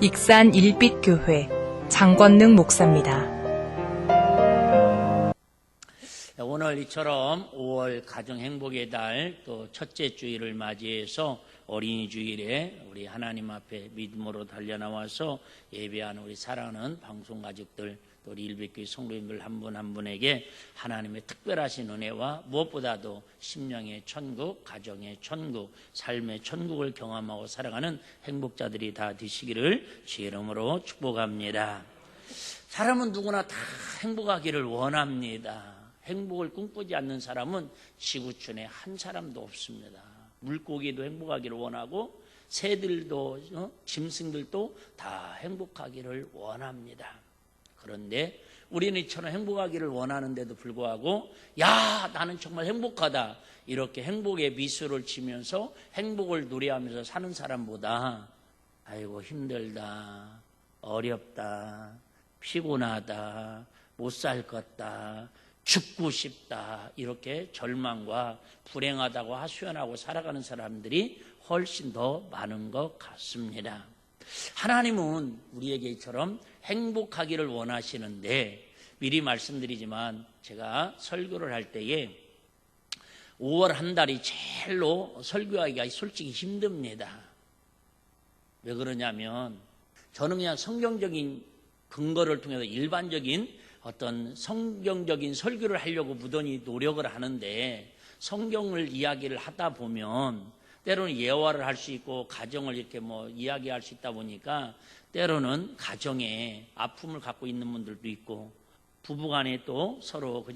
익산 일빛교회 장권능 목사입니다. 오늘 이처럼 5월 가정행복의 달 또 첫째 주일을 맞이해서 어린이 주일에 우리 하나님 앞에 믿음으로 달려나와서 예배하는 우리 사랑하는 방송가족들 또 우리 일빛교회 성도님들 한 분 한 분에게 하나님의 특별하신 은혜와 무엇보다도 심령의 천국, 가정의 천국, 삶의 천국을 경험하고 살아가는 행복자들이 다 되시기를 주의 이름으로 축복합니다. 사람은 누구나 다 행복하기를 원합니다. 행복을 꿈꾸지 않는 사람은 지구촌에 한 사람도 없습니다. 물고기도 행복하기를 원하고 새들도 짐승들도 다 행복하기를 원합니다. 그런데 우리는 이처럼 행복하기를 원하는데도 불구하고 나는 정말 행복하다 이렇게 행복의 미소를 지면서 행복을 노래하면서 사는 사람보다 아이고 힘들다, 어렵다, 피곤하다, 못 살 것다, 죽고 싶다 이렇게 절망과 불행하다고 하소연하고 살아가는 사람들이 훨씬 더 많은 것 같습니다. 하나님은 우리에게 이처럼 행복하기를 원하시는데 미리 말씀드리지만 제가 설교를 할 때에 5월 한 달이 제일로 설교하기가 솔직히 힘듭니다. 왜 그러냐면 저는 그냥 성경적인 근거를 통해서 일반적인 어떤 성경적인 설교를 하려고 무던히 노력을 하는데 성경을 이야기를 하다 보면 때로는 예화를 할 수 있고 가정을 이렇게 이야기할 수 있다 보니까 때로는 가정에 아픔을 갖고 있는 분들도 있고 부부간에 또 서로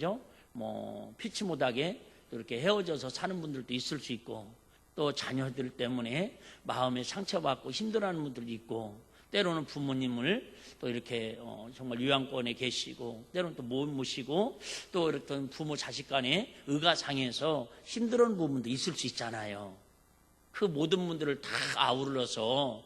피치 못하게 이렇게 헤어져서 사는 분들도 있을 수 있고 또 자녀들 때문에 마음에 상처받고 힘들어하는 분들도 있고 때로는 부모님을 또 이렇게 정말 요양권에 계시고 때로는 또 못 모시고 또 어떤 부모 자식 간에 의가상해서 힘들어하는 부분도 있을 수 있잖아요. 그 모든 분들을 다 아우러서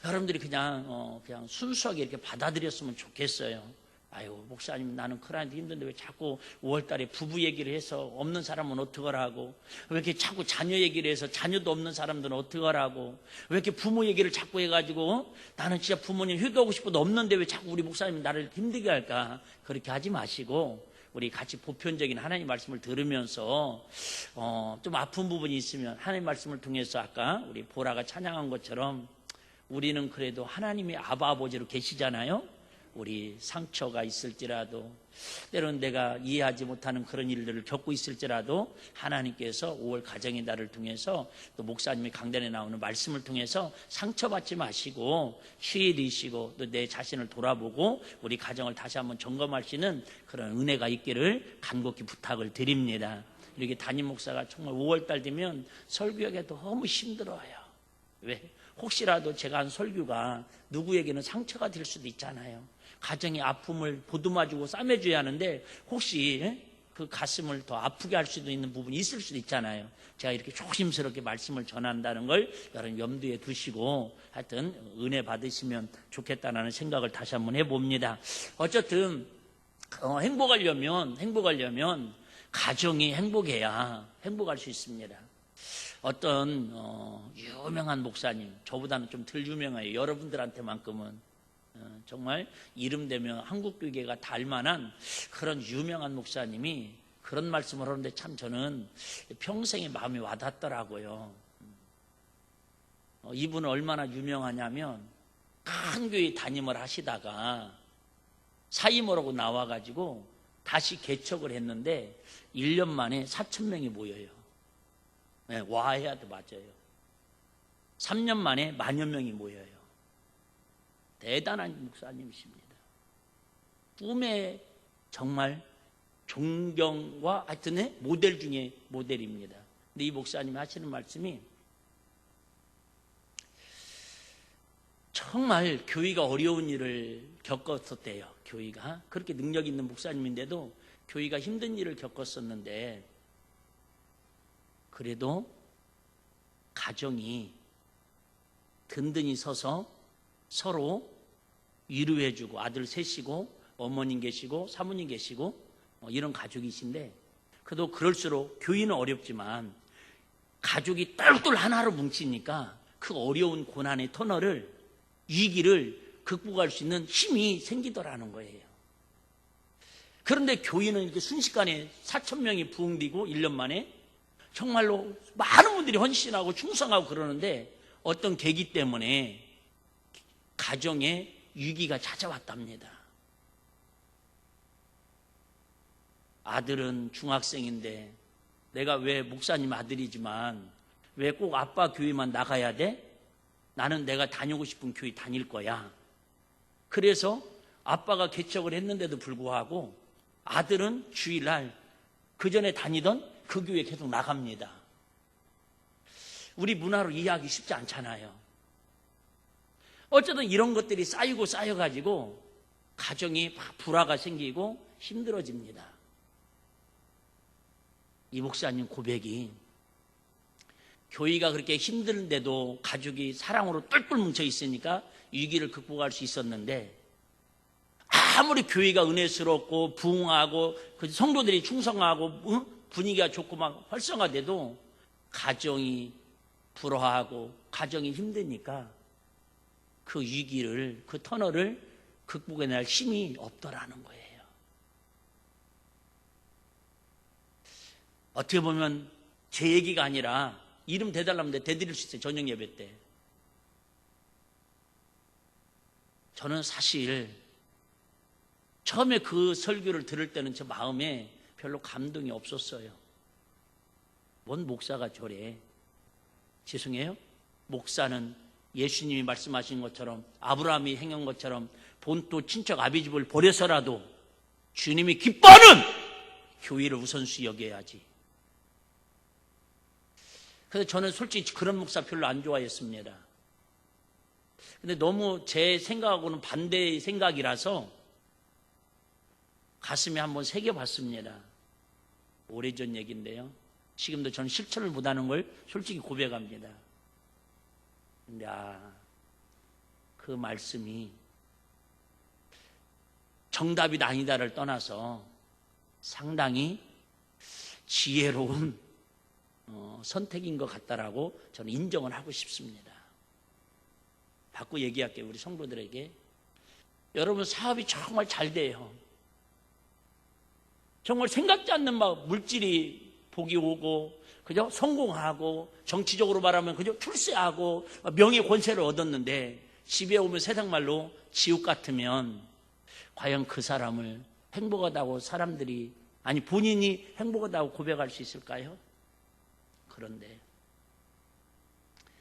여러분들이 그냥 순수하게 이렇게 받아들였으면 좋겠어요. 아유 목사님 나는 그러는데 힘든데 왜 자꾸 5월달에 부부 얘기를 해서 없는 사람은 어떡하라고, 왜 이렇게 자꾸 자녀 얘기를 해서 자녀도 없는 사람들은 어떡하라고, 왜 이렇게 부모 얘기를 자꾸 해가지고 나는 진짜 부모님 효도하고 싶어도 없는데 왜 자꾸 우리 목사님 나를 힘들게 할까. 그렇게 하지 마시고 우리 같이 보편적인 하나님 말씀을 들으면서 좀 아픈 부분이 있으면 하나님 말씀을 통해서 아까 우리 보라가 찬양한 것처럼 우리는 그래도 하나님의 아바 아버지로 계시잖아요. 우리 상처가 있을지라도 때로는 내가 이해하지 못하는 그런 일들을 겪고 있을지라도 하나님께서 5월 가정의 달을 통해서 또 목사님이 강단에 나오는 말씀을 통해서 상처받지 마시고 휴일이시고 또 내 자신을 돌아보고 우리 가정을 다시 한번 점검할 수 있는 그런 은혜가 있기를 간곡히 부탁을 드립니다. 이렇게 담임 목사가 정말 5월달 되면 설교하기가 너무 힘들어요. 왜? 혹시라도 제가 한 설교가 누구에게는 상처가 될 수도 있잖아요. 가정의 아픔을 보듬어주고 싸매줘야 하는데 혹시 그 가슴을 더 아프게 할 수도 있는 부분이 있을 수도 있잖아요. 제가 이렇게 조심스럽게 말씀을 전한다는 걸 여러분 염두에 두시고 하여튼 은혜 받으시면 좋겠다는 생각을 다시 한번 해봅니다. 어쨌든 행복하려면 가정이 행복해야 행복할 수 있습니다. 어떤 유명한 목사님, 저보다는 좀 덜 유명해요. 여러분들한테만큼은 정말 이름 되면 한국교계가 닮만한 그런 유명한 목사님이 그런 말씀을 하는데 참 저는 평생에 마음이 와닿더라고요. 이분은 얼마나 유명하냐면 큰 교회 담임을 하시다가 사임하라고 나와가지고 다시 개척을 했는데 1년 만에 4,000명이 모여요. 네, 와해야 돼 맞아요. 3년 만에 10,000 명이 모여요. 대단한 목사님이십니다. 꿈의 정말 존경과 하여튼 모델 중에 모델입니다. 근데 이 목사님이 하시는 말씀이 정말 교회가 어려운 일을 겪었었대요. 교회가 그렇게 능력 있는 목사님인데도 교회가 힘든 일을 겪었었는데 그래도 가정이 든든히 서서 서로 위로해주고 아들 셋이고 어머님 계시고 사모님 계시고 이런 가족이신데 그래도 그럴수록 교회는 어렵지만 가족이 똘똘 하나로 뭉치니까 그 어려운 고난의 터널을 위기를 극복할 수 있는 힘이 생기더라는 거예요. 그런데 교인은 이렇게 순식간에 4,000명이 부흥되고 1년 만에 정말로 많은 분들이 헌신하고 충성하고 그러는데 어떤 계기 때문에 가정에 위기가 찾아왔답니다. 아들은 중학생인데 내가 왜 목사님 아들이지만 왜 꼭 아빠 교회만 나가야 돼? 나는 내가 다니고 싶은 교회 다닐 거야. 그래서 아빠가 개척을 했는데도 불구하고 아들은 주일날 그 전에 다니던 그 교회 계속 나갑니다. 우리 문화로 이해하기 쉽지 않잖아요. 어쨌든 이런 것들이 쌓여가지고 가정이 막 불화가 생기고 힘들어집니다. 이 목사님 고백이 교회가 그렇게 힘든데도 가족이 사랑으로 똘똘 뭉쳐 있으니까 위기를 극복할 수 있었는데 아무리 교회가 은혜스럽고 부흥하고 성도들이 충성하고 분위기가 좋고 막 활성화돼도 가정이 불화하고 가정이 힘드니까 그 위기를, 그 터널을 극복해낼 힘이 없더라는 거예요. 어떻게 보면 제 얘기가 아니라 이름 대달라면 대드릴 수 있어요. 저녁 예배 때. 저는 사실 처음에 그 설교를 들을 때는 제 마음에 별로 감동이 없었어요. 뭔 목사가 저래. 죄송해요. 목사는 예수님이 말씀하신 것처럼 아브라함이 행한 것처럼 본토 친척 아비집을 버려서라도 주님이 기뻐하는 교회를 우선시 여겨야지. 그래서 저는 솔직히 그런 목사 별로 안 좋아했습니다. 근데 너무 제 생각하고는 반대의 생각이라서 가슴에 한번 새겨봤습니다. 오래전 얘기인데요. 지금도 저는 실천을 못하는 걸 솔직히 고백합니다. 근데 그 말씀이 정답이다 아니다를 떠나서 상당히 지혜로운 선택인 것 같다라고 저는 인정을 하고 싶습니다. 바꾸 얘기할게요. 우리 성도들에게. 여러분 사업이 정말 잘 돼요. 정말 생각지 않는 막 물질이 복이 오고 그죠? 성공하고 정치적으로 말하면 그죠? 출세하고 명예 권세를 얻었는데 집에 오면 세상 말로 지옥 같으면 과연 그 사람을 행복하다고 사람들이 아니 본인이 행복하다고 고백할 수 있을까요? 그런데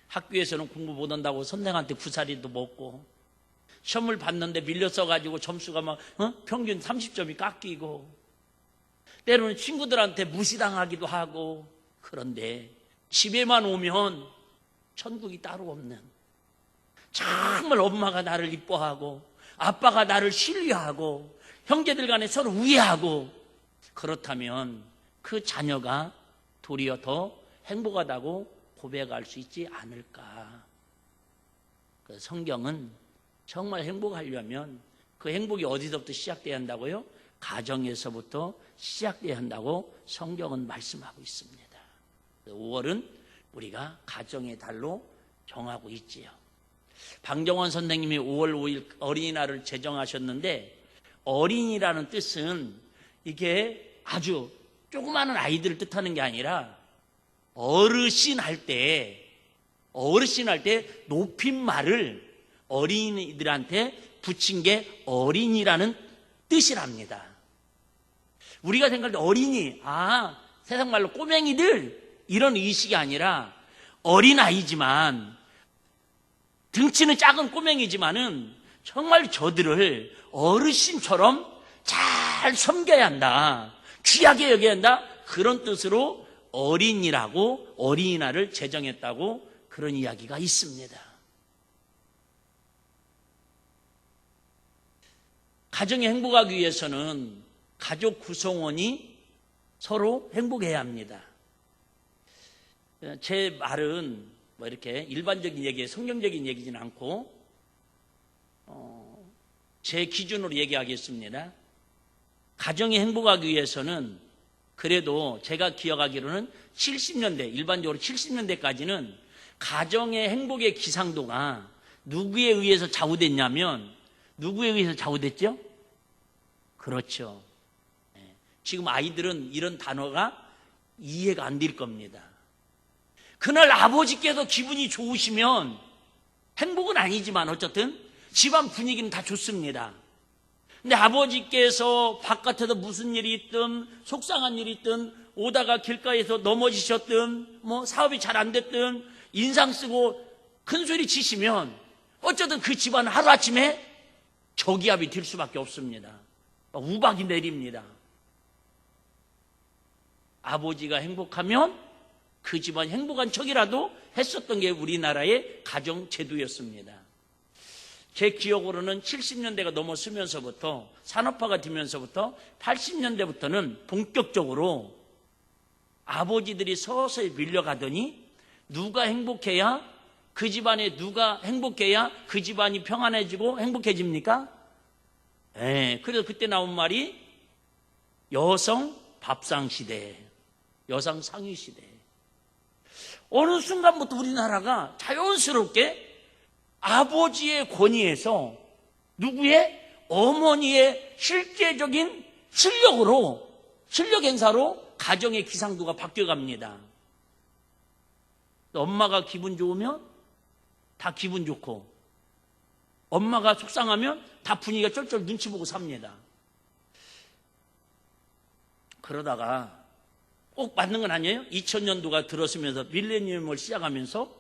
학교에서는 공부 못한다고 선생한테 구사리도 먹고 시험을 봤는데 밀려 써가지고 점수가 막 평균 30점이 깎이고 때로는 친구들한테 무시당하기도 하고 그런데 집에만 오면 천국이 따로 없는 정말 엄마가 나를 이뻐하고 아빠가 나를 신뢰하고 형제들 간에 서로 우애하고 그렇다면 그 자녀가 도리어 더 행복하다고 고백할 수 있지 않을까. 그 성경은 정말 행복하려면 그 행복이 어디서부터 시작돼야 한다고요? 가정에서부터 시작돼야 한다고 성경은 말씀하고 있습니다. 5월은 우리가 가정의 달로 정하고 있지요. 방정원 선생님이 5월 5일 어린이날을 제정하셨는데 어린이라는 뜻은 이게 아주 조그마한 아이들을 뜻하는 게 아니라 어르신 할 때 높임말을 어린이들한테 붙인 게 어린이라는 뜻이랍니다. 우리가 생각할 때 어린이, 세상 말로 꼬맹이들 이런 의식이 아니라 어린아이지만 등치는 작은 꼬맹이지만은 정말 저들을 어르신처럼 잘 섬겨야 한다. 귀하게 여겨야 한다. 그런 뜻으로 어린이라고 어린이날을 제정했다고 그런 이야기가 있습니다. 가정이 행복하기 위해서는 가족 구성원이 서로 행복해야 합니다. 제 말은 뭐 이렇게 일반적인 얘기에 성경적인 얘기진 않고 제 기준으로 얘기하겠습니다. 가정이 행복하기 위해서는 그래도 제가 기억하기로는 70년대, 일반적으로 70년대까지는 가정의 행복의 기상도가 누구에 의해서 좌우됐냐면, 누구에 의해서 좌우됐죠? 그렇죠. 지금 아이들은 이런 단어가 이해가 안 될 겁니다. 그날 아버지께서 기분이 좋으시면 행복은 아니지만 어쨌든 집안 분위기는 다 좋습니다. 근데 아버지께서 바깥에서 무슨 일이 있든 속상한 일이 있든 오다가 길가에서 넘어지셨든 뭐 사업이 잘 안 됐든 인상 쓰고 큰 소리 치시면 어쨌든 그 집안은 하루아침에 저기압이 될 수밖에 없습니다. 우박이 내립니다. 아버지가 행복하면 그 집안 행복한 척이라도 했었던 게 우리나라의 가정 제도였습니다. 제 기억으로는 70년대가 넘어서면서부터 산업화가 되면서부터 80년대부터는 본격적으로 아버지들이 서서히 밀려가더니 누가 행복해야 그 집안에 누가 행복해야 그 집안이 평안해지고 행복해집니까? 그래서 그때 나온 말이 여성 밥상 시대, 여성 상위 시대. 어느 순간부터 우리나라가 자연스럽게 아버지의 권위에서 누구의 어머니의 실제적인 실력 행사로 가정의 기상도가 바뀌어갑니다. 엄마가 기분 좋으면 다 기분 좋고 엄마가 속상하면 다 분위기가 쩔쩔 눈치 보고 삽니다. 그러다가 꼭 맞는 건 아니에요? 2000년도가 들어서면서 밀레니엄을 시작하면서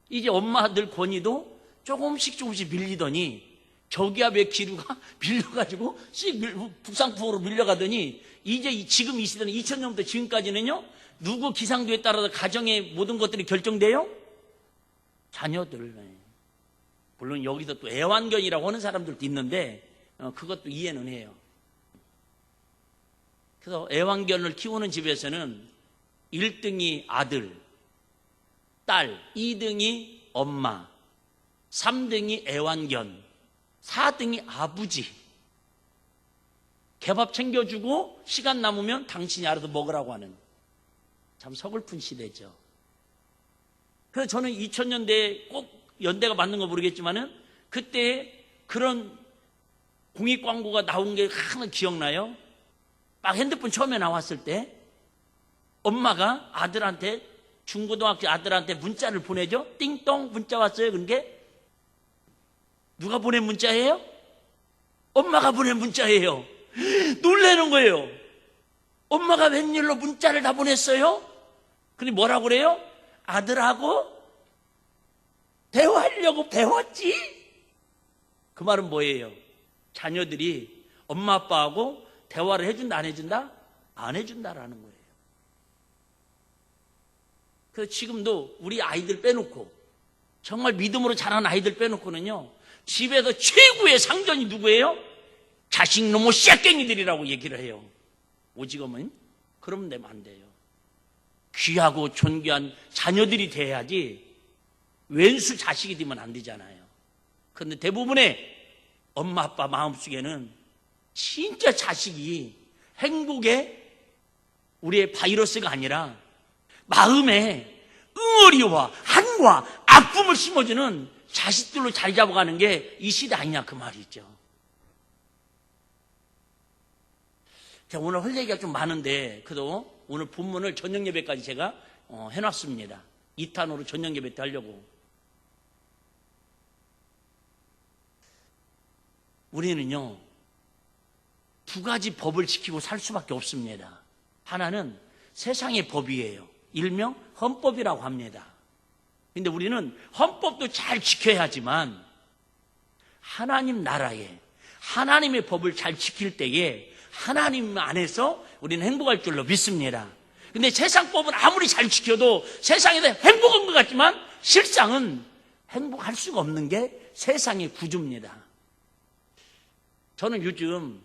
이제 엄마들 권위도 조금씩 밀리더니 저기압의 기류가 밀려가지고 북상풍으로 밀려가더니 이제 지금 이 시대는 2000년부터 지금까지는요 누구 기상도에 따라서 가정의 모든 것들이 결정돼요? 자녀들. 물론 여기서 또 애완견이라고 하는 사람들도 있는데 그것도 이해는 해요. 그래서 애완견을 키우는 집에서는 1등이 아들, 딸, 2등이 엄마, 3등이 애완견, 4등이 아버지. 개밥 챙겨주고 시간 남으면 당신이 알아서 먹으라고 하는 참 서글픈 시대죠. 그래서 저는 2000년대에 꼭 연대가 맞는 거 모르겠지만은 그때 그런 공익 광고가 나온 게 하나 기억나요? 막 핸드폰 처음에 나왔을 때 엄마가 아들한테 중고등학교 아들한테 문자를 보내죠. 띵동 문자 왔어요. 그런 게 누가 보낸 문자예요? 엄마가 보낸 문자예요. 놀라는 거예요. 엄마가 웬일로 문자를 다 보냈어요? 근데 뭐라고 그래요? 아들하고 대화하려고 배웠지? 그 말은 뭐예요? 자녀들이 엄마 아빠하고 대화를 해준다 안 해준다? 안 해준다라는 거예요. 그래서 지금도 우리 아이들 빼놓고 정말 믿음으로 자란 아이들 빼놓고는요 집에서 최고의 상전이 누구예요? 자식 놈의 씨앗갱이들이라고 얘기를 해요. 오직음은 그러면 되면 안 돼요. 귀하고 존귀한 자녀들이 돼야지 왼수 자식이 되면 안 되잖아요. 그런데 대부분의 엄마 아빠 마음속에는 진짜 자식이 행복의 우리의 바이러스가 아니라 마음에 응어리와 한과 아픔을 심어주는 자식들로 자리 잡아가는 게 이 시대 아니냐 그 말이죠. 자, 오늘 할 얘기가 좀 많은데 그래도 오늘 본문을 저녁 예배까지 제가 해놨습니다. 2탄으로 저녁 예배 때 하려고. 우리는요 2가지 법을 지키고 살 수밖에 없습니다. 하나는 세상의 법이에요. 일명 헌법이라고 합니다. 근데 우리는 헌법도 잘 지켜야 하지만 하나님 나라에 하나님의 법을 잘 지킬 때에 하나님 안에서 우리는 행복할 줄로 믿습니다. 근데 세상 법은 아무리 잘 지켜도 세상에서 행복한 것 같지만 실상은 행복할 수가 없는 게 세상의 구조입니다. 저는 요즘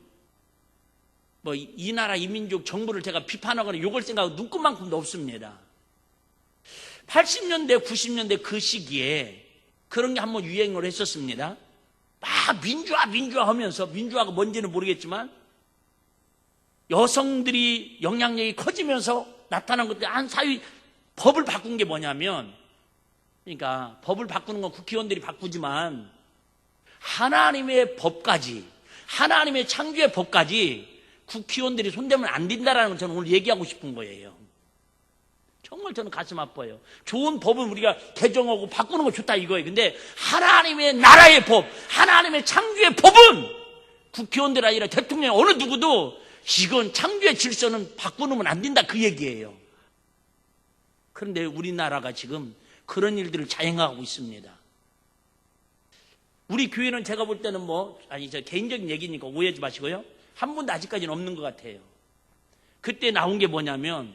이 나라 이 민족 정부를 제가 비판하거나 욕을 생각하고 눈꼽만큼도 없습니다. 80년대 90년대 그 시기에 그런 게 한번 유행을 했었습니다. 막 민주화 하면서 민주화가 뭔지는 모르겠지만 여성들이 영향력이 커지면서 나타난 것들 한 사회 법을 바꾼 게 뭐냐면 그러니까 법을 바꾸는 건 국회의원들이 바꾸지만 하나님의 법까지, 하나님의 창조의 법까지 국회의원들이 손대면 안 된다라는 걸 저는 오늘 얘기하고 싶은 거예요. 정말 저는 가슴 아파요. 좋은 법은 우리가 개정하고 바꾸는 거 좋다 이거예요. 근데 하나님의 나라의 법, 하나님의 창조의 법은 국회의원들 아니라 대통령 어느 누구도 이건 창조의 질서는 바꾸면 안 된다 그 얘기예요. 그런데 우리나라가 지금 그런 일들을 자행하고 있습니다. 우리 교회는 제가 볼 때는 저 개인적인 얘기니까 오해하지 마시고요. 한 번도 아직까지는 없는 것 같아요. 그때 나온 게 뭐냐면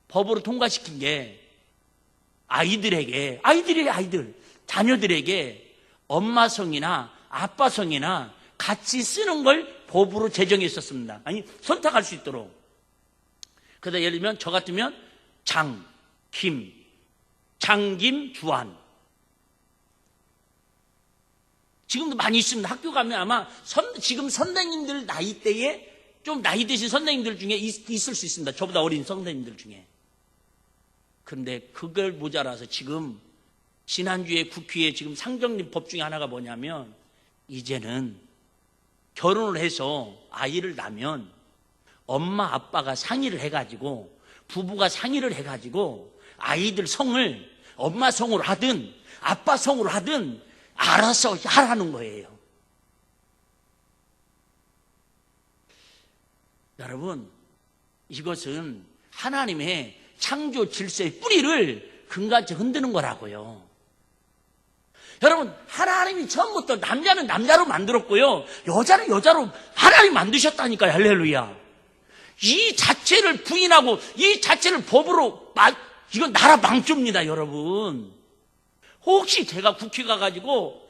법으로 통과시킨 게 아이들, 자녀들에게 엄마 성이나 아빠 성이나 같이 쓰는 걸 법으로 제정했었습니다. 아니, 선택할 수 있도록. 그래서 예를 들면 저 같으면 장김, 주한. 지금도 많이 있습니다. 학교 가면 아마 지금 선생님들 나이대에 좀 나이 드신 선생님들 중에 있을 수 있습니다. 저보다 어린 선생님들 중에. 그런데 그걸 모자라서 지금 지난주에 국회에 지금 상정된 법 중에 하나가 뭐냐면 이제는 결혼을 해서 아이를 낳으면 엄마 아빠가 상의를 해가지고 부부가 상의를 해가지고 아이들 성을 엄마 성으로 하든 아빠 성으로 하든 알아서 하라는 거예요. 여러분, 이것은 하나님의 창조 질서의 뿌리를 근간치 흔드는 거라고요. 여러분, 하나님이 처음부터 남자는 남자로 만들었고요, 여자는 여자로 하나님 만드셨다니까요. 할렐루야. 이 자체를 부인하고 이 자체를 법으로 이건 나라 망조입니다. 여러분, 혹시 제가 국회 가가지고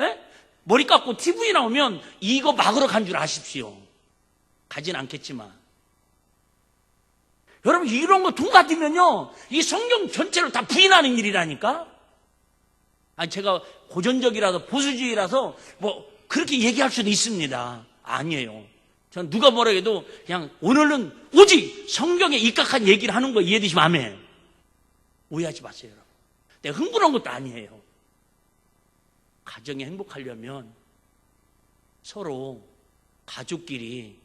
머리 깎고 TV에 나오면 이거 막으러 간 줄 아십시오. 가진 않겠지만 여러분, 이런 거 통과되면요 이 성경 전체를 다 부인하는 일이라니까. 아니, 제가 고전적이라서 보수주의라서 그렇게 얘기할 수도 있습니다. 아니에요. 전 누가 뭐라 해도 그냥 오늘은 오직 성경에 입각한 얘기를 하는 거 이해되시면 아멘. 오해하지 마세요. 여러분, 내가 흥분한 것도 아니에요. 가정이 행복하려면 서로 가족끼리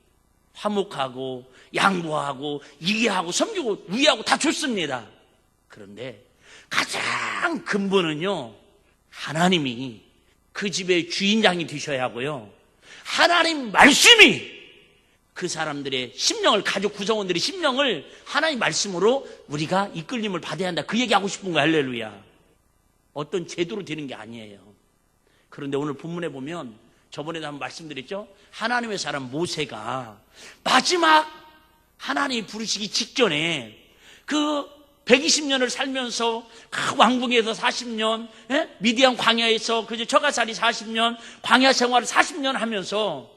화목하고 양보하고 이해하고 섬기고 위하고 다 좋습니다. 그런데 가장 근본은요, 하나님이 그 집의 주인장이 되셔야 하고요, 하나님 말씀이 그 사람들의 심령을, 가족 구성원들의 심령을 하나님 말씀으로 우리가 이끌림을 받아야 한다. 그 얘기하고 싶은 거예요. 할렐루야. 어떤 제도로 되는 게 아니에요. 그런데 오늘 본문에 보면 저번에도 한번 말씀드렸죠. 하나님의 사람 모세가 마지막 하나님이 부르시기 직전에 그 120년을 살면서 왕궁에서 40년, 미디안 광야에서 처가살이 40년, 광야 생활을 40년 하면서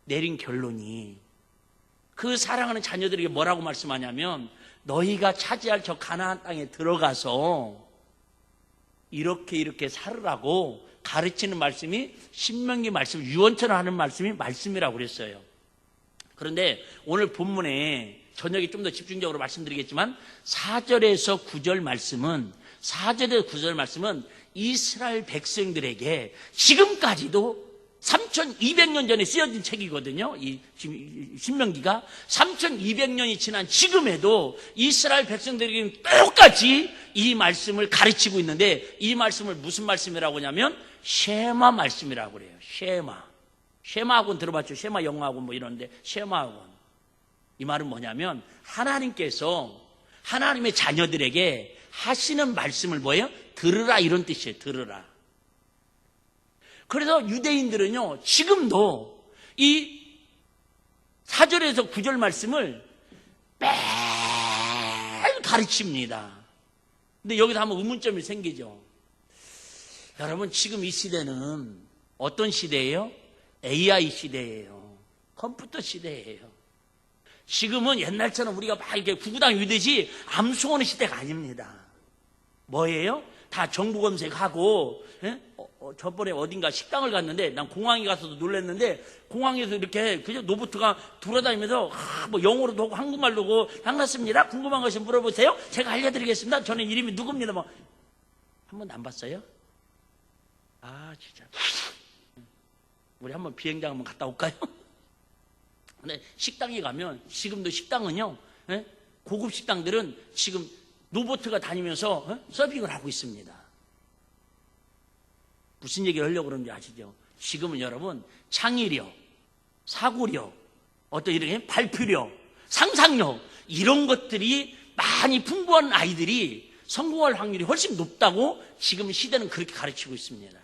내린 결론이 그 사랑하는 자녀들에게 뭐라고 말씀하냐면 너희가 차지할 저 가나안 땅에 들어가서 이렇게 살으라고 가르치는 말씀이 신명기 말씀, 유언처럼 하는 말씀이 말씀이라고 그랬어요. 그런데 오늘 본문에 저녁에 좀 더 집중적으로 말씀드리겠지만 4절에서 9절 말씀은 이스라엘 백성들에게 지금까지도 3200년 전에 쓰여진 책이거든요. 이 신명기가 3200년이 지난 지금에도 이스라엘 백성들에게 똑같이 이 말씀을 가르치고 있는데, 이 말씀을 무슨 말씀이라고 하냐면 쉐마 말씀이라고 그래요. 쉐마 학원 들어봤죠? 쉐마 영어 학원 이런데 쉐마 학원. 이 말은 뭐냐면 하나님께서 하나님의 자녀들에게 하시는 말씀을 뭐예요? 들으라, 이런 뜻이에요. 들으라. 그래서 유대인들은요 지금도 이 4절에서 9절 말씀을 매일 가르칩니다. 근데 여기서 한번 의문점이 생기죠. 여러분, 지금 이 시대는 어떤 시대예요? AI 시대예요. 컴퓨터 시대예요. 지금은 옛날처럼 우리가 막 이렇게 구구단 위듯이 암송하는 시대가 아닙니다. 뭐예요? 다 정보 검색하고, 저번에 어딘가 식당을 갔는데, 난 공항에 가서도 놀랐는데, 공항에서 이렇게 그냥 로봇가 돌아다니면서 영어로도 하고 한국말도 하고, 반갑습니다, 궁금한 것이 물어보세요, 제가 알려드리겠습니다, 저는 이름이 누굽니다. 한 번도 안 봤어요? 아, 진짜. 우리 한번 비행장 한번 갔다 올까요? 근데 식당에 가면, 지금도 식당은요, 예? 고급 식당들은 지금 로봇가 다니면서 서빙을 하고 있습니다. 무슨 얘기를 하려고 그러는지 아시죠? 지금은 여러분, 창의력, 사고력, 어떤 이런 발표력, 상상력, 이런 것들이 많이 풍부한 아이들이 성공할 확률이 훨씬 높다고 지금 시대는 그렇게 가르치고 있습니다.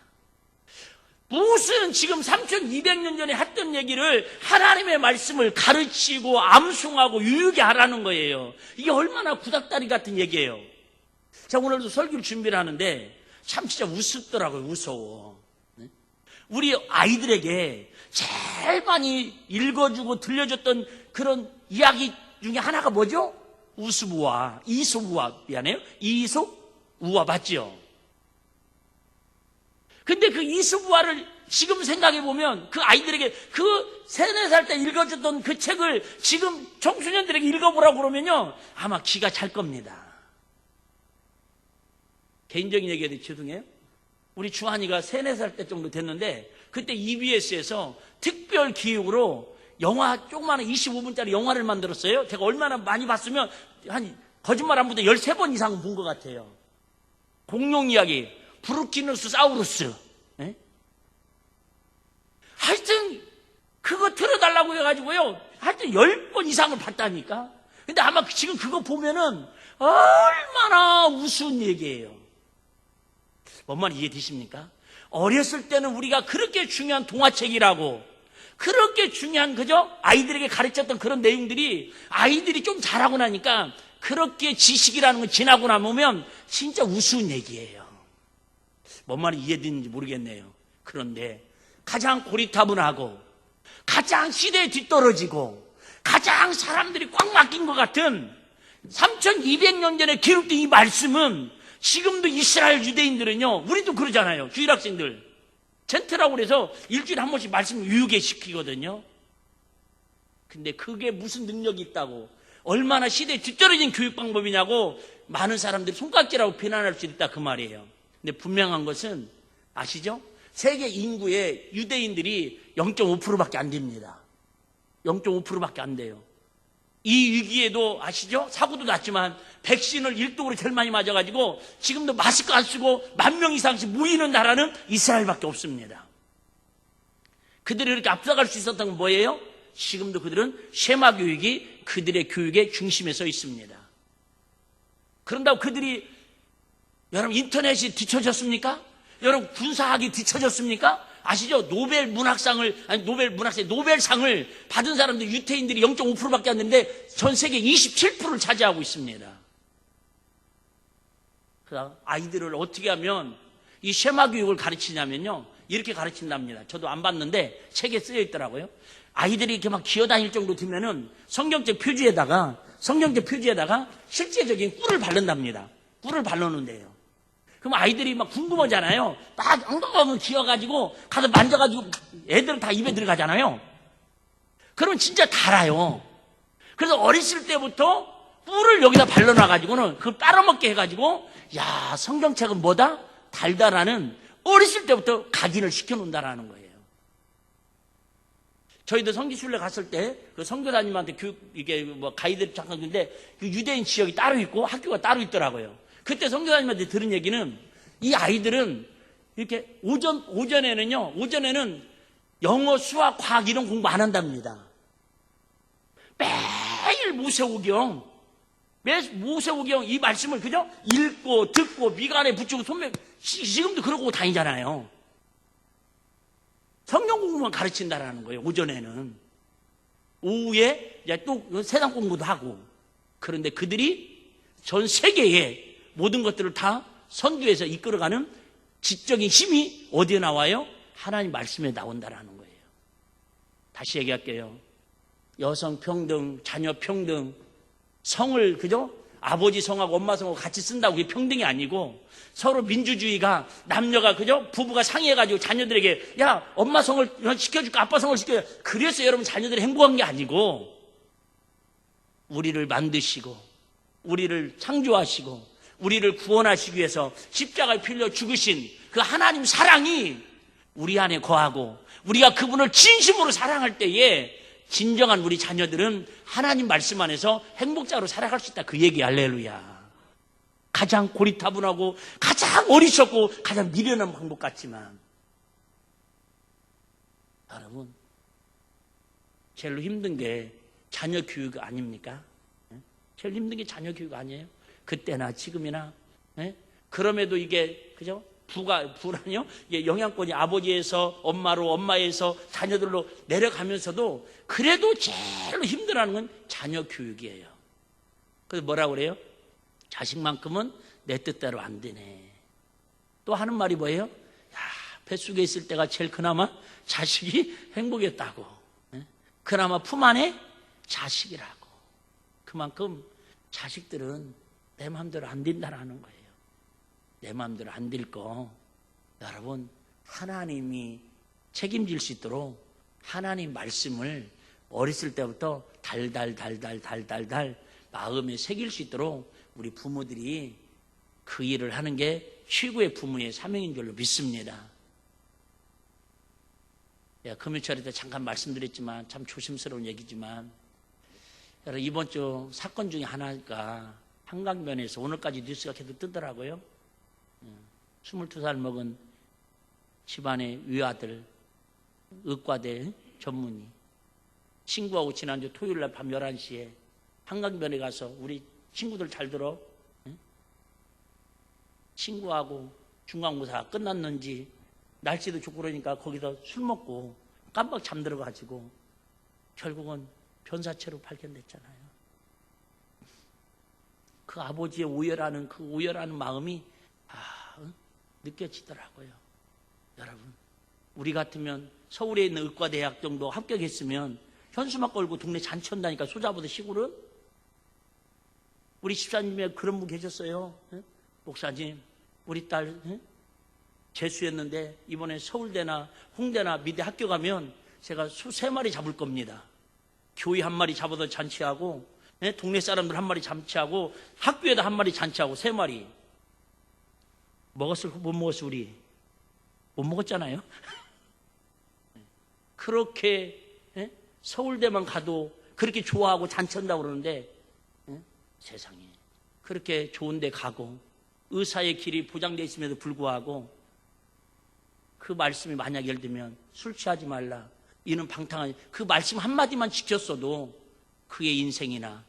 무슨 지금 3200년 전에 했던 얘기를 하나님의 말씀을 가르치고 암송하고 유유게 하라는 거예요. 이게 얼마나 구닥다리 같은 얘기예요. 자, 오늘도 설교를 준비를 하는데 참 진짜 우습더라고요. 무서워. 우리 아이들에게 제일 많이 읽어주고 들려줬던 그런 이야기 중에 하나가 뭐죠? 우스부와 이소부와, 미안해요, 이소우와 맞죠? 근데 그 이수부화를 지금 생각해보면 그 아이들에게 그 3, 4살 때 읽어줬던 그 책을 지금 청소년들에게 읽어보라고 그러면요, 아마 기가 찰 겁니다. 개인적인 얘기해도 죄송해요. 우리 주한이가 3, 4살 때 정도 됐는데 그때 EBS에서 특별 기획으로 영화, 조그마한 25분짜리 영화를 만들었어요. 제가 얼마나 많이 봤으면 한 거짓말 안 보다 13번 이상 본 것 같아요. 공룡 이야기, 브루키누스 사우루스. 네? 하여튼 그거 틀어달라고 해가지고요, 하여튼 10번 이상을 봤다니까. 근데 아마 지금 그거 보면은 얼마나 우스운 얘기예요. 뭔 말 이해되십니까? 어렸을 때는 우리가 그렇게 중요한 동화책이라고, 그렇게 중요한, 그죠? 아이들에게 가르쳤던 그런 내용들이 아이들이 좀 자라고 나니까 그렇게 지식이라는 건 지나고 나면 진짜 우스운 얘기예요. 뭔 말이 이해되는지 모르겠네요. 그런데 가장 고리타분하고 가장 시대에 뒤떨어지고 가장 사람들이 꽉 막힌 것 같은 3200년 전에 기록된 이 말씀은 지금도 이스라엘 유대인들은요, 우리도 그러잖아요. 주일학생들 젠트라고 그래서 일주일에 한 번씩 말씀 유유게 시키거든요. 근데 그게 무슨 능력이 있다고, 얼마나 시대에 뒤떨어진 교육 방법이냐고 많은 사람들이 손깍지라고 비난할 수 있다, 그 말이에요. 근데 분명한 것은 아시죠? 세계 인구의 유대인들이 0.5%밖에 안 됩니다. 0.5%밖에 안 돼요. 이 위기에도 아시죠? 사고도 났지만 백신을 1등으로 제일 많이 맞아가지고 지금도 마스크 안 쓰고 10,000명 이상씩 모이는 나라는 이스라엘밖에 없습니다. 그들이 이렇게 앞서갈 수 있었던 건 뭐예요? 지금도 그들은 쉐마 교육이 그들의 교육의 중심에 서 있습니다. 그런다고 그들이, 여러분 인터넷이 뒤처졌습니까? 여러분 군사학이 뒤처졌습니까? 아시죠? 노벨상을 받은 사람들 유태인들이 0.5%밖에 안 되는데 전 세계 27%를 차지하고 있습니다. 그래서 아이들을 어떻게 하면 이 쉐마 교육을 가르치냐면요, 이렇게 가르친답니다. 저도 안 봤는데 책에 쓰여 있더라고요. 아이들이 이렇게 막 기어다닐 정도 되면은 성경책 표지에다가 실제적인 꿀을 바른답니다. 꿀을 바르는데요. 그럼 아이들이 막 궁금하잖아요. 막 엉덩엉덩 기어가지고 가서 만져가지고 애들은 다 입에 들어가잖아요. 그러면 진짜 달아요. 그래서 어렸을 때부터 꿀을 여기다 발라놔가지고는 그걸 빨아먹게 해가지고, 야, 성경책은 뭐다? 달다라는, 어렸을 때부터 각인을 시켜놓는다라는 거예요. 저희도 성지순례 갔을 때 그 선교사님한테 이게 뭐 가이드를 잠깐 주는데 그 유대인 지역이 따로 있고 학교가 따로 있더라고요. 그때 선교사님한테 들은 얘기는 이 아이들은 이렇게 오전에는 영어, 수학, 과학 이런 공부 안 한답니다. 매일 모세오경 이 말씀을 그죠? 읽고 듣고 미간에 붙이고 지금도 그러고 다니잖아요. 성경 공부만 가르친다라는 거예요. 오전에는. 오후에 또 세상 공부도 하고. 그런데 그들이 전 세계에 모든 것들을 다 선교해서 이끌어가는 지적인 힘이 어디에 나와요? 하나님 말씀에 나온다라는 거예요. 다시 얘기할게요. 여성 평등, 자녀 평등, 성을 그죠? 아버지 성하고 엄마 성하고 같이 쓴다고 그게 평등이 아니고, 서로 민주주의가, 남녀가 그죠? 부부가 상의해가지고 자녀들에게 야, 엄마 성을 시켜줄까, 아빠 성을 시켜야, 그래서 여러분 자녀들이 행복한 게 아니고, 우리를 만드시고 우리를 창조하시고 우리를 구원하시기 위해서 십자가에 필려 죽으신 그 하나님 사랑이 우리 안에 거하고 우리가 그분을 진심으로 사랑할 때에 진정한 우리 자녀들은 하나님 말씀 안에서 행복자로 살아갈 수 있다. 그 얘기. 할렐루야. 가장 고리타분하고 가장 어리석고 가장 미련한 방법 같지만 여러분, 제일 힘든 게 자녀 교육 아닙니까? 제일 힘든 게 자녀 교육 아니에요? 그때나 지금이나. 그럼에도 이게 그죠? 부라니요? 이게 영향권이 아버지에서 엄마로, 엄마에서 자녀들로 내려가면서도 그래도 제일 힘들어하는 건 자녀 교육이에요. 그래서 뭐라고 그래요? 자식만큼은 내 뜻대로 안 되네. 또 하는 말이 뭐예요? 야, 뱃속에 있을 때가 제일 그나마 자식이 행복했다고. 그나마 품 안에 자식이라고. 그만큼 자식들은 내 마음대로 안 된다라는 거예요. 내 마음대로 안 될 거 여러분 하나님이 책임질 수 있도록 하나님 말씀을 어렸을 때부터 달달 마음에 새길 수 있도록 우리 부모들이 그 일을 하는 게 최고의 부모의 사명인 줄로 믿습니다. 금요일에 때 잠깐 말씀드렸지만 참 조심스러운 얘기지만 여러분 이번 주 사건 중에 하나가 한강변에서 오늘까지 뉴스가 계속 뜨더라고요. 22살 먹은 집안의 위아들 의과대 전문의 친구하고 지난주 토요일날 밤 11시에 한강변에 가서 우리 친구들 잘 들어 친구하고 중간고사 끝났는지 날씨도 좋고 그러니까 거기서 술 먹고 깜빡 잠들어가지고 결국은 변사체로 발견됐잖아요. 그 아버지의 오열하는 마음이 느껴지더라고요. 여러분 우리 같으면 서울에 있는 의과대학 정도 합격했으면 현수막 걸고 동네 잔치 한다니까. 소자보다 시골은. 우리 집사님에 그런 분 계셨어요. 목사님 우리 딸 재수했는데 이번에 서울대나 홍대나 미대 학교 가면 제가 소 3마리 잡을 겁니다. 교회 1마리 잡아서 잔치하고 동네 사람들 1마리 잔치하고 학교에다 1마리 잔치하고 3마리. 먹었을 못 먹었어 우리? 못 먹었잖아요. 그렇게 서울대만 가도 그렇게 좋아하고 잔치한다고 그러는데 세상에 그렇게 좋은 데 가고 의사의 길이 보장되어 있음에도 불구하고 그 말씀이 만약 예를 들면 술 취하지 말라 이는 방탕하니 그 말씀 한마디만 지켰어도 그의 인생이나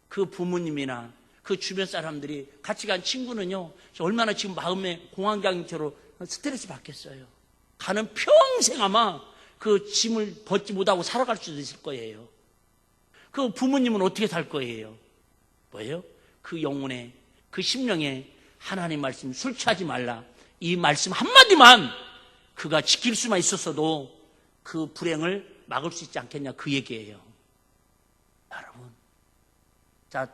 그 부모님이나 그 주변 사람들이 같이 간 친구는요 얼마나 지금 마음에 공황장애처럼 스트레스 받겠어요. 가는 평생 아마 그 짐을 벗지 못하고 살아갈 수도 있을 거예요. 그 부모님은 어떻게 살 거예요? 뭐예요? 그 영혼에 그 심령에 하나님 말씀 술 취하지 말라 이 말씀 한마디만 그가 지킬 수만 있었어도 그 불행을 막을 수 있지 않겠냐 그 얘기예요. 여러분 자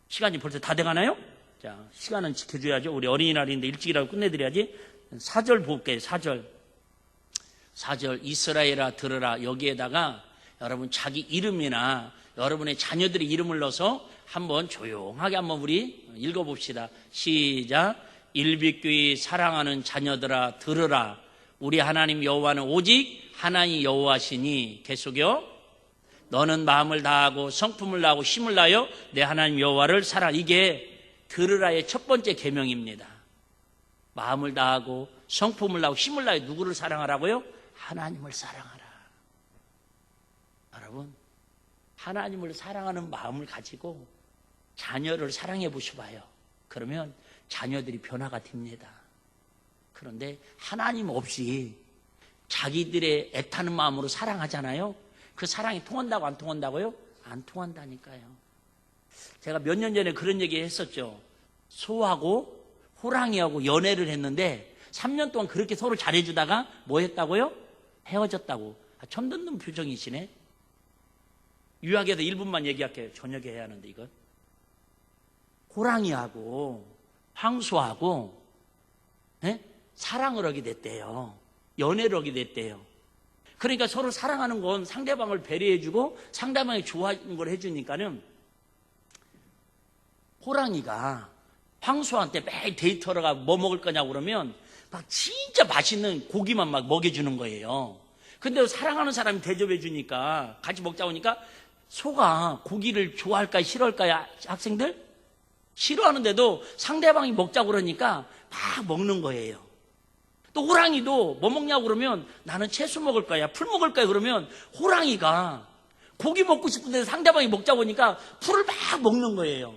시간이 벌써 다 돼가나요? 자 시간은 지켜줘야죠. 우리 어린이날인데 일찍이라도 끝내드려야지. 4절 볼게요. 4절 이스라엘아 들으라. 여기에다가 여러분 자기 이름이나 여러분의 자녀들의 이름을 넣어서 한번 조용하게 한번 우리 읽어봅시다. 시작. 일빛교회 사랑하는 자녀들아 들으라. 우리 하나님 여호와는 오직 하나님 여호와시니 계속요. 너는 마음을 다하고 성품을 다하고 힘을 다하여 내 하나님 여호와를 사랑. 이게 들으라의 첫 번째 계명입니다. 마음을 다하고 성품을 다하고 힘을 다하여 누구를 사랑하라고요? 하나님을 사랑하라. 여러분 하나님을 사랑하는 마음을 가지고 자녀를 사랑해 보셔봐요. 그러면 자녀들이 변화가 됩니다. 그런데 하나님 없이 자기들의 애타는 마음으로 사랑하잖아요. 그 사랑이 통한다고 안 통한다고요? 안 통한다니까요. 제가 몇 년 전에 그런 얘기 했었죠. 소하고 호랑이하고 연애를 했는데 3년 동안 그렇게 서로 잘해주다가 뭐 했다고요? 헤어졌다고. 처음 듣는 표정이시네. 유학에서 1분만 얘기할게요. 저녁에 해야 하는데 이건. 호랑이하고 황소하고 사랑을 하게 됐대요. 연애를 하게 됐대요. 그러니까 서로 사랑하는 건 상대방을 배려해주고 상대방이 좋아하는 걸 해주니까는 호랑이가 황소한테 매일 데이터로 가 뭐 먹을 거냐고 그러면 막 진짜 맛있는 고기만 막 먹여주는 거예요. 근데 사랑하는 사람이 대접해 주니까 같이 먹자고 하니까 소가 고기를 좋아할까요? 싫어할까요? 학생들? 싫어하는데도 상대방이 먹자고 그러니까 막 먹는 거예요. 또 호랑이도 뭐 먹냐고 그러면 나는 채소 먹을 거야, 풀 먹을 거야 그러면 호랑이가 고기 먹고 싶은데 상대방이 먹자고 하니까 풀을 막 먹는 거예요.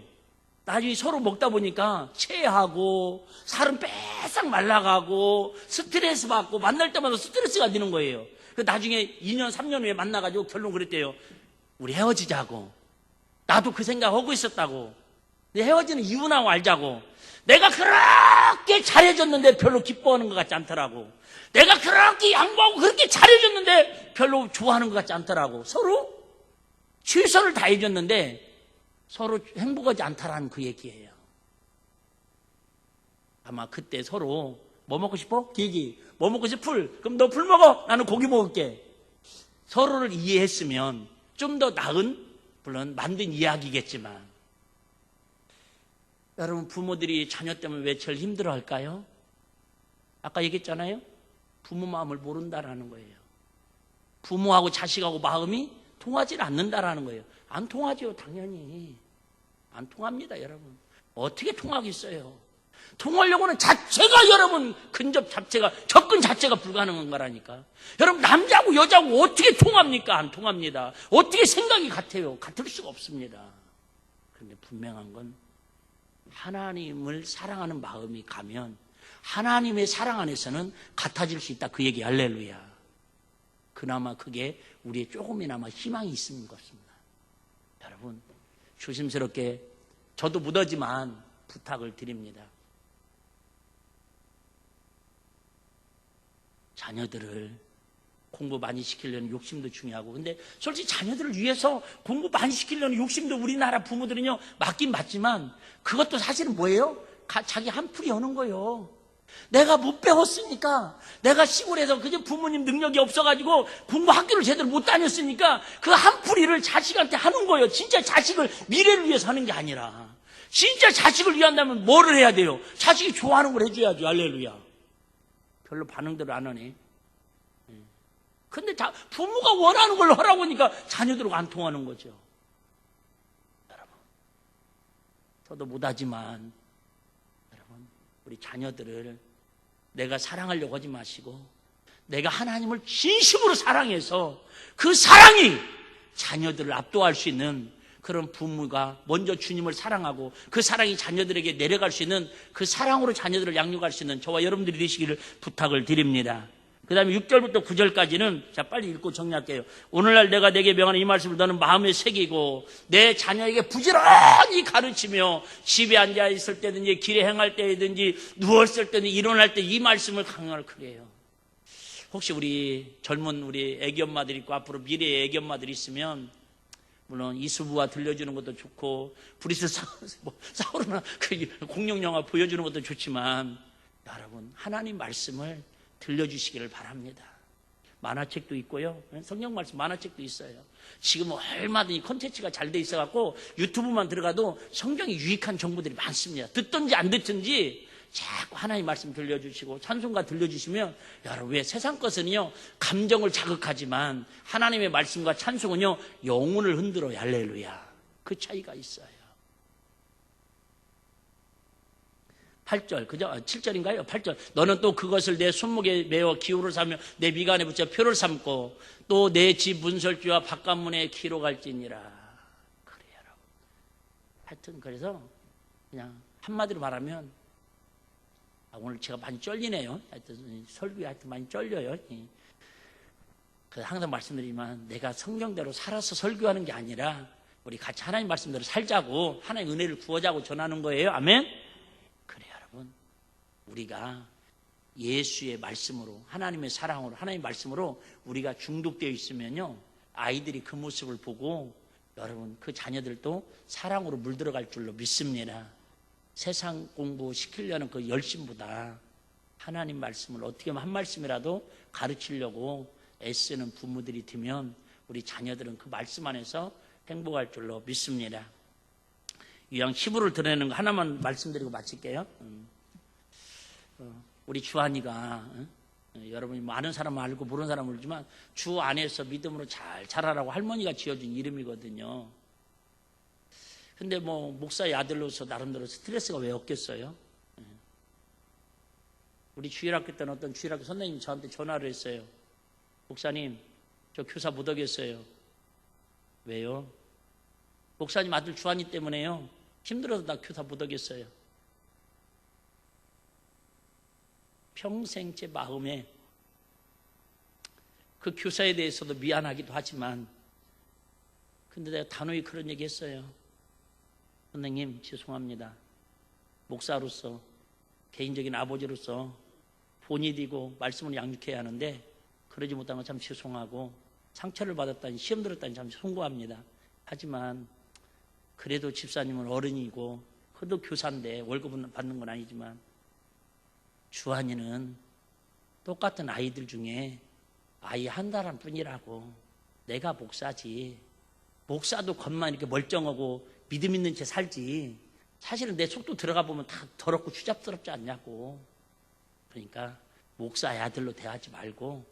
나중에 서로 먹다 보니까 체하고 살은 빼싹 말라가고 스트레스 받고 만날 때마다 스트레스가 되는 거예요. 나중에 2년 3년 후에 만나가지고 결론 그랬대요. 우리 헤어지자고. 나도 그 생각하고 있었다고. 헤어지는 이유나 알자고. 내가 그렇게 잘해줬는데 별로 기뻐하는 것 같지 않더라고. 내가 그렇게 양보하고 그렇게 잘해줬는데 별로 좋아하는 것 같지 않더라고. 서로 최선을 다해줬는데 서로 행복하지 않다라는 그 얘기예요. 아마 그때 서로 뭐 먹고 싶어? 기기. 뭐 먹고 싶어? 풀. 그럼 너 풀 먹어. 나는 고기 먹을게. 서로를 이해했으면 좀 더 나은, 물론 만든 이야기겠지만, 여러분 부모들이 자녀 때문에 왜 제일 힘들어할까요? 아까 얘기했잖아요. 부모 마음을 모른다라는 거예요. 부모하고 자식하고 마음이 통하지 않는다라는 거예요. 안 통하죠, 당연히. 안 통합니다, 여러분. 어떻게 통하겠어요? 통하려고는 자체가 여러분 근접 자체가 접근 자체가 불가능한 거라니까. 여러분 남자하고 여자하고 어떻게 통합니까? 안 통합니다. 어떻게 생각이 같아요? 같을 수가 없습니다. 그런데 분명한 건 하나님을 사랑하는 마음이 가면 하나님의 사랑 안에서는 같아질 수 있다. 그 얘기 할렐루야. 그나마 그게 우리의 조금이나마 희망이 있는 것입니다. 여러분 조심스럽게 저도 묻어지만 부탁을 드립니다. 자녀들을 공부 많이 시키려는 욕심도 중요하고, 근데 솔직히 자녀들을 위해서 공부 많이 시키려는 욕심도 우리나라 부모들은요 맞긴 맞지만 그것도 사실은 뭐예요? 자기 한풀이 여는 거예요. 내가 못 배웠으니까, 내가 시골에서 그저 부모님 능력이 없어가지고 공부 학교를 제대로 못 다녔으니까 그 한풀이를 자식한테 하는 거예요. 진짜 자식을 미래를 위해서 하는 게 아니라 진짜 자식을 위한다면 뭐를 해야 돼요? 자식이 좋아하는 걸 해줘야죠. 할렐루야. 별로 반응들을 안 하네. 근데 부모가 원하는 걸 하라고 하니까 자녀들하고 안 통하는 거죠. 여러분, 저도 못하지만 여러분, 우리 자녀들을 내가 사랑하려고 하지 마시고 내가 하나님을 진심으로 사랑해서 그 사랑이 자녀들을 압도할 수 있는 그런 부모가 먼저 주님을 사랑하고 그 사랑이 자녀들에게 내려갈 수 있는 그 사랑으로 자녀들을 양육할 수 있는 저와 여러분들이 되시기를 부탁을 드립니다. 그 다음에 6절부터 9절까지는 자 빨리 읽고 정리할게요. 오늘날 내가 내게 명하는 이 말씀을 너는 마음에 새기고 내 자녀에게 부지런히 가르치며 집에 앉아 있을 때든지 길에 행할 때든지 누웠을 때든지 일어날 때 이 말씀을 강요할 그래요. 혹시 우리 젊은 우리 애기 엄마들 있고 앞으로 미래의 애기 엄마들이 있으면 물론 이수부와 들려주는 것도 좋고 브리스 사우르나 그 공룡 영화 보여주는 것도 좋지만 여러분 하나님 말씀을 들려주시기를 바랍니다. 만화책도 있고요. 성경 말씀 만화책도 있어요. 지금 얼마든지 콘텐츠가 잘 돼 있어갖고 유튜브만 들어가도 성경이 유익한 정보들이 많습니다. 듣든지 안 듣든지 자꾸 하나님 말씀 들려주시고 찬송가 들려주시면 여러분 왜 세상 것은요 감정을 자극하지만 하나님의 말씀과 찬송은요 영혼을 흔들어요. 할렐루야. 그 차이가 있어요. 8절, 그죠? 7절인가요? 8절. 너는 또 그것을 내 손목에 메어 기호를 삼며 내 미간에 붙여 표를 삼고 또 내 집 문설주와 바깥문에 기록할지니라. 그래요, 여러분. 하여튼 그래서 그냥 한마디로 말하면 오늘 제가 많이 쫄리네요. 하여튼 설교에 하여튼 많이 쫄려요. 항상 말씀드리지만 내가 성경대로 살아서 설교하는 게 아니라 우리 같이 하나님 말씀대로 살자고 하나님 은혜를 구하자고 전하는 거예요. 아멘. 그래 여러분 우리가 예수의 말씀으로 하나님의 사랑으로 하나님의 말씀으로 우리가 중독되어 있으면요 아이들이 그 모습을 보고 여러분 그 자녀들도 사랑으로 물들어갈 줄로 믿습니다. 세상 공부 시키려는 그 열심보다 하나님 말씀을 어떻게 하면 한 말씀이라도 가르치려고 애쓰는 부모들이 되면 우리 자녀들은 그 말씀 안에서 행복할 줄로 믿습니다. 유양 치부를 드러내는 거 하나만 말씀드리고 마칠게요. 우리 주한이가 여러분이 뭐 아는 사람은 알고 모르는 사람은 모르지만 주 안에서 믿음으로 잘 자라라고 할머니가 지어준 이름이거든요. 근데 뭐 목사의 아들로서 나름대로 스트레스가 왜 없겠어요? 우리 주일학교 때는 어떤 주일학교 선생님이 저한테 전화를 했어요. 목사님, 저 교사 못 하겠어요. 왜요? 목사님 아들 주한이 때문에요. 힘들어서 나 교사 못 하겠어요. 평생 제 마음에 그 교사에 대해서도 미안하기도 하지만 근데 내가 단호히 그런 얘기 했어요. 선생님 죄송합니다. 목사로서 개인적인 아버지로서 본이 되고 말씀을 양육해야 하는데 그러지 못한 건 참 죄송하고 상처를 받았다니 시험 들었다니 참 송구합니다. 하지만 그래도 집사님은 어른이고 그래도 교사인데 월급은 받는 건 아니지만 주한이는 똑같은 아이들 중에 아이 한 사람 뿐이라고. 내가 목사지. 목사도 겉만 이렇게 멀쩡하고 믿음 있는 채 살지. 사실은 내 속도 들어가 보면 다 더럽고 추잡스럽지 않냐고. 그러니까 목사의 아들로 대하지 말고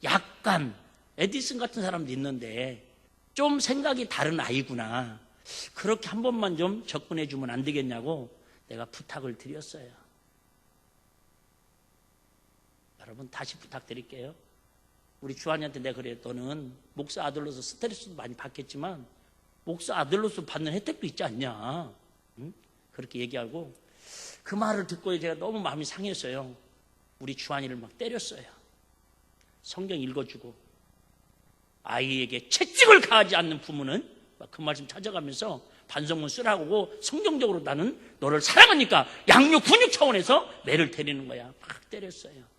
약간 에디슨 같은 사람도 있는데 좀 생각이 다른 아이구나. 그렇게 한 번만 좀 접근해 주면 안 되겠냐고 내가 부탁을 드렸어요. 여러분 다시 부탁드릴게요. 우리 주한이한테 내가 그래, 너는 목사 아들로서 스트레스도 많이 받겠지만 목사 아들로서 받는 혜택도 있지 않냐. 응? 그렇게 얘기하고 그 말을 듣고 제가 너무 마음이 상했어요. 우리 주한이를 막 때렸어요. 성경 읽어주고 아이에게 채찍을 가하지 않는 부모는 그 말씀 찾아가면서 반성문 쓰라고 성경적으로 나는 너를 사랑하니까 양육 훈육 차원에서 매를 때리는 거야. 막 때렸어요.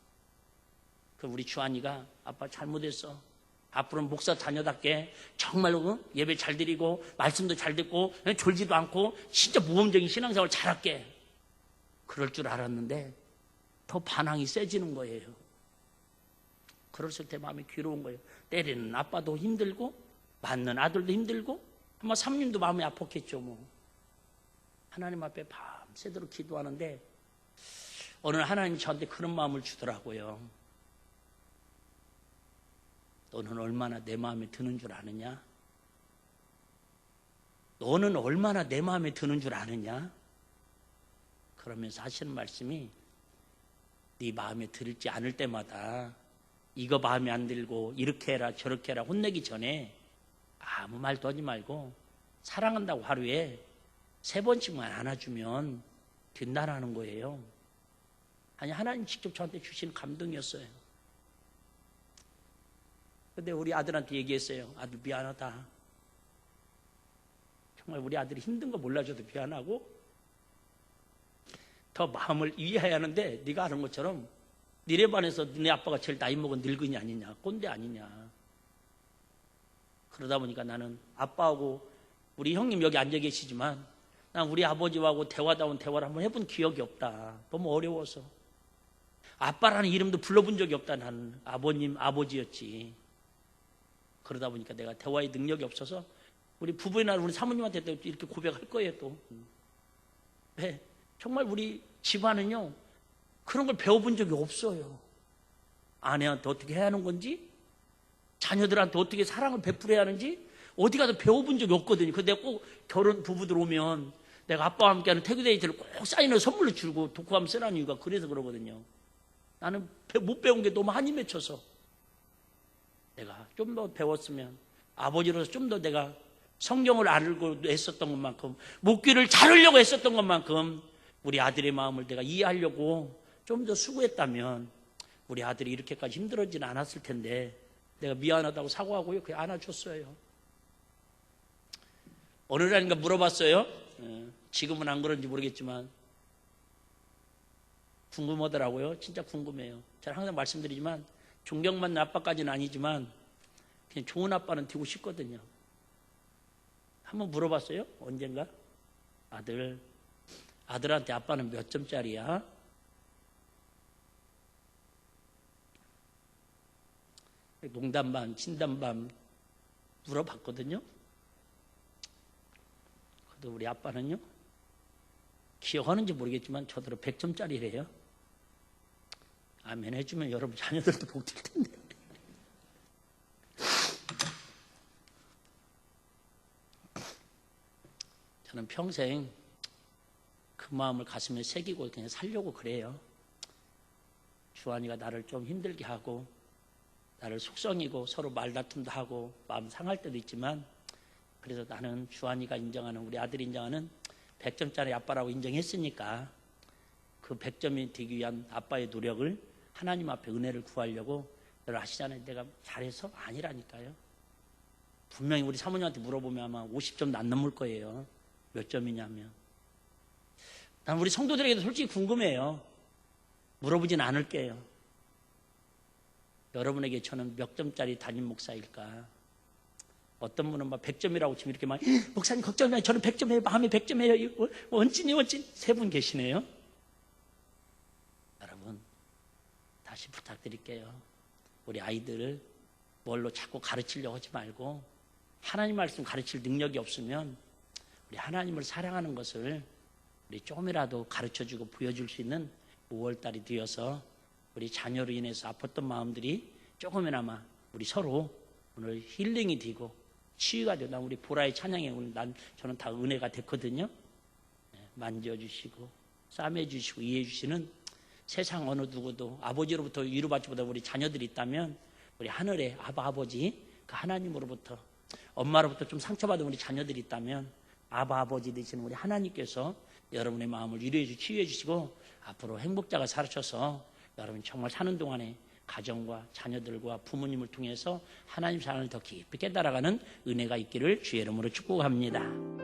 그 우리 주한이가 아빠 잘못했어. 앞으로는 목사 자녀답게 정말로 예배 잘 드리고 말씀도 잘 듣고 졸지도 않고 진짜 모범적인 신앙생활 잘할게. 그럴 줄 알았는데 더 반항이 세지는 거예요. 그랬을 때 마음이 괴로운 거예요. 때리는 아빠도 힘들고 맞는 아들도 힘들고 아마 삼님도 마음이 아팠겠죠. 뭐 하나님 앞에 밤새도록 기도하는데 어느 날 하나님이 저한테 그런 마음을 주더라고요. 너는 얼마나 내 마음에 드는 줄 아느냐? 너는 얼마나 내 마음에 드는 줄 아느냐? 그러면서 하시는 말씀이 네 마음에 들지 않을 때마다 이거 마음에 안 들고 이렇게 해라 저렇게 해라 혼내기 전에 아무 말도 하지 말고 사랑한다고 하루에 3번씩만 안아주면 된다라는 거예요. 아니 하나님 직접 저한테 주신 감동이었어요. 근데 우리 아들한테 얘기했어요. 아들 미안하다. 정말 우리 아들이 힘든 거 몰라줘도 미안하고 더 마음을 이해해야 하는데 네가 아는 것처럼 니네 반에서 네 아빠가 제일 나이 먹은 늙은이 아니냐 꼰대 아니냐. 그러다 보니까 나는 아빠하고 우리 형님 여기 앉아 계시지만 난 우리 아버지하고 대화다운 대화를 한번 해본 기억이 없다. 너무 어려워서 아빠라는 이름도 불러본 적이 없다. 나는 아버님 아버지였지. 그러다 보니까 내가 대화의 능력이 없어서 우리 부부나 우리 사모님한테 이렇게 고백할 거예요. 또 왜? 정말 우리 집안은요 그런 걸 배워본 적이 없어요. 아내한테 어떻게 해야 하는 건지 자녀들한테 어떻게 사랑을 베풀어야 하는지 어디 가서 배워본 적이 없거든요. 근데 꼭 결혼 부부들 오면 내가 아빠와 함께하는 태그데이트를 꼭 사인을 선물로 주고 독후감 쓰라는 이유가 그래서 그러거든요. 나는 못 배운 게 너무 한이 맺혀서 내가 좀 더 배웠으면 아버지로서 좀 더 내가 성경을 알고 했었던 것만큼 목귀를 자르려고 했었던 것만큼 우리 아들의 마음을 내가 이해하려고 좀 더 수고했다면 우리 아들이 이렇게까지 힘들어지는 않았을 텐데 내가 미안하다고 사과하고요. 그냥 안아줬어요. 어느 날인가 물어봤어요. 지금은 안 그런지 모르겠지만 궁금하더라고요. 진짜 궁금해요. 제가 항상 말씀드리지만 존경받는 아빠까지는 아니지만 그냥 좋은 아빠는 되고 싶거든요. 한번 물어봤어요. 언젠가 아들한테 아빠는 몇 점짜리야? 농담 반 진담 반 물어봤거든요. 그래도 우리 아빠는요 기억하는지 모르겠지만 저더러 100점짜리래요. 아멘 해주면 여러분 자녀들도 복 될 텐데. 저는 평생 그 마음을 가슴에 새기고 그냥 살려고 그래요. 주한이가 나를 좀 힘들게 하고 나를 속성이고 서로 말다툼도 하고 마음 상할 때도 있지만 그래서 나는 주한이가 인정하는 우리 아들이 인정하는 100점짜리 아빠라고 인정했으니까 그 100점이 되기 위한 아빠의 노력을 하나님 앞에 은혜를 구하려고 여러분 아시잖아요. 내가 잘해서 아니라니까요. 분명히 우리 사모님한테 물어보면 아마 50점도 안 넘을 거예요. 몇 점이냐면. 난 우리 성도들에게도 솔직히 궁금해요. 물어보진 않을게요. 여러분에게 저는 몇 점짜리 담임 목사일까? 어떤 분은 막 100점이라고 치면 이렇게 막 목사님 걱정 마요. 저는 100점이에요. 마음에 100점이에요. 원찐이 세 분 계시네요. 여러분 다시 부탁드릴게요. 우리 아이들을 뭘로 자꾸 가르치려고 하지 말고 하나님 말씀 가르칠 능력이 없으면 우리 하나님을 사랑하는 것을 우리 조금이라도 가르쳐주고 보여줄 수 있는 5월달이 되어서 우리 자녀로 인해서 아팠던 마음들이 조금이나마 우리 서로 오늘 힐링이 되고 치유가 되고 우리 보라의 찬양에 오늘 저는 다 은혜가 됐거든요. 만져주시고 싸매주시고 이해해주시는 세상 어느 누구도 아버지로부터 위로받지 못한 우리 자녀들이 있다면 우리 하늘의 아버지 그 하나님으로부터 엄마로부터 좀 상처받은 우리 자녀들이 있다면 아버지 되시는 우리 하나님께서 여러분의 마음을 위로해 주시고 치유해 주시고 앞으로 행복자가 살아셔서 여러분 정말 사는 동안에 가정과 자녀들과 부모님을 통해서 하나님 사랑을 더 깊이 깨달아가는 은혜가 있기를 주의 이름으로 축복합니다.